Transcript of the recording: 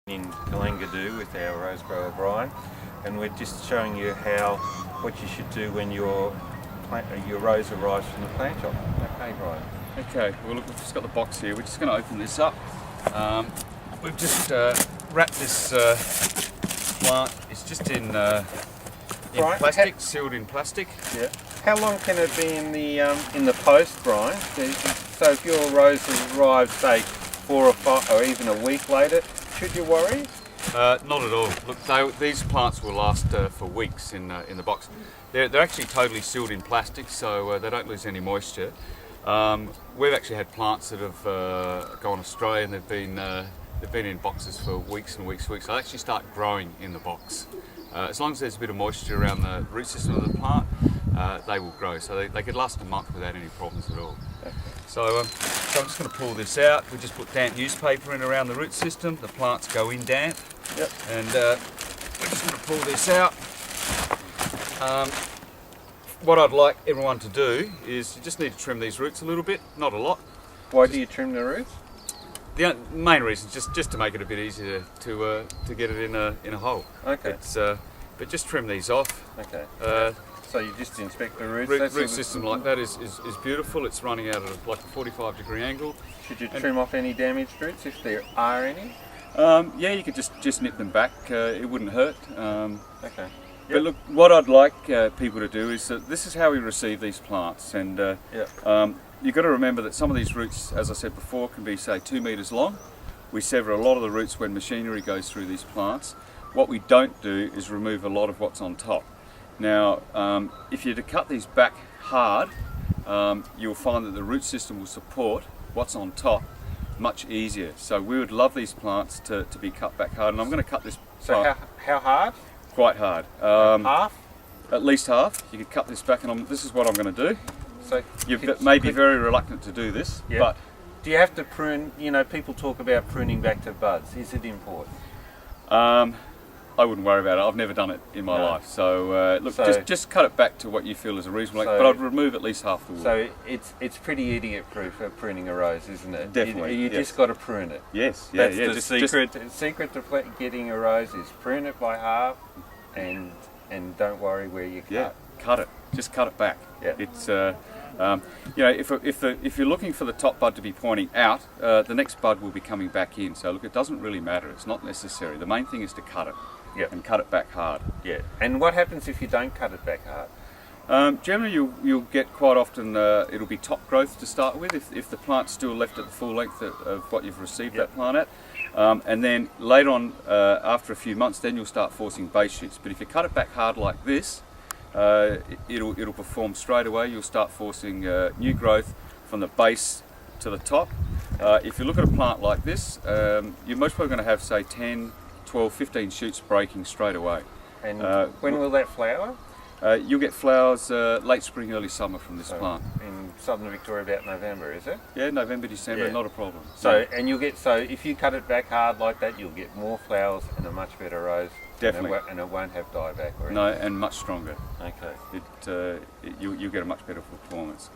In Kalangadoo with our rose grower Brian, and we're just showing you what you should do when your rose arrives from the plant shop. Okay, Brian. Okay, well look, we've just got the box here. We're just going to open this up. We've just wrapped this plant. It's just in Brian, plastic, sealed in plastic. Yeah. How long can it be in the post, Brian? So if your rose arrives, say 4 or 5, or even a week later, should you worry? Not at all. Look, these plants will last for weeks in the box. They're actually totally sealed in plastic, so they don't lose any moisture. We've actually had plants that have gone astray, and they've been in boxes for weeks and weeks and weeks. They'll actually start growing in the box. As long as there's a bit of moisture around the root system of the plant, they will grow. So they could last a month without any problems at all. So I'm just going to pull this out. We just put damp newspaper in around the root system. The plants go in damp. Yep. And we're just going to pull this out. What I'd like everyone to do is you just need to trim these roots a little bit, not a lot. Why do you trim the roots? The main reason is just to make it a bit easier to get it in a hole. Okay. But just trim these off. Okay. So you just inspect the roots? Root system like that is beautiful. It's running out at like a 45-degree angle. Should you trim off any damaged roots if there are any? Yeah, you could just nip them back. It wouldn't hurt. Okay. But look, what I'd like people to do is this is how we receive these plants, and you've got to remember that some of these roots, as I said before, can be say 2 metres long. We sever a lot of the roots when machinery goes through these plants. What we don't do is remove a lot of what's on top. Now, if you're to cut these back hard, you'll find that the root system will support what's on top much easier. So we would love these plants to be cut back hard, and I'm going to cut this. So how hard? Quite hard. Half? At least half. You could cut this back, and this is what I'm going to do. So you may be very reluctant to do this, but do you have to prune? You know, people talk about pruning back to buds. Is it important? I wouldn't worry about it. I've never done it in my life. So look, just cut it back to what you feel is a reasonable length, but I'd remove at least half the wood. So it's pretty idiot-proof for pruning a rose, isn't it? Definitely. You just got to prune it. Yes. That's the secret. The secret to getting a rose is prune it by half, and don't worry where you cut. Yeah, cut it. Just cut it back. Yeah. It's you know, if you're looking for the top bud to be pointing out, the next bud will be coming back in. So look, it doesn't really matter. It's not necessary. The main thing is to cut it. Yeah. And cut it back hard. Yeah. And what happens if you don't cut it back hard? Generally, you'll get quite often it'll be top growth to start with if the plant's still left at the full length of what you've received that plant at. And then later on, after a few months, then you'll start forcing base shoots. But if you cut it back hard like this, it'll perform straight away. You'll start forcing new growth from the base to the top. If you look at a plant like this, you're most probably going to have, say, 10, 12, 15 shoots breaking straight away. And when will that flower? You'll get flowers late spring, early summer from this plant. In southern Victoria about November, is it? Yeah, November, December, not a problem. So if you cut it back hard like that, you'll get more flowers and a much better rose. Definitely. And it won't have dieback or anything. No, and much stronger. Okay. You'll get a much better performance.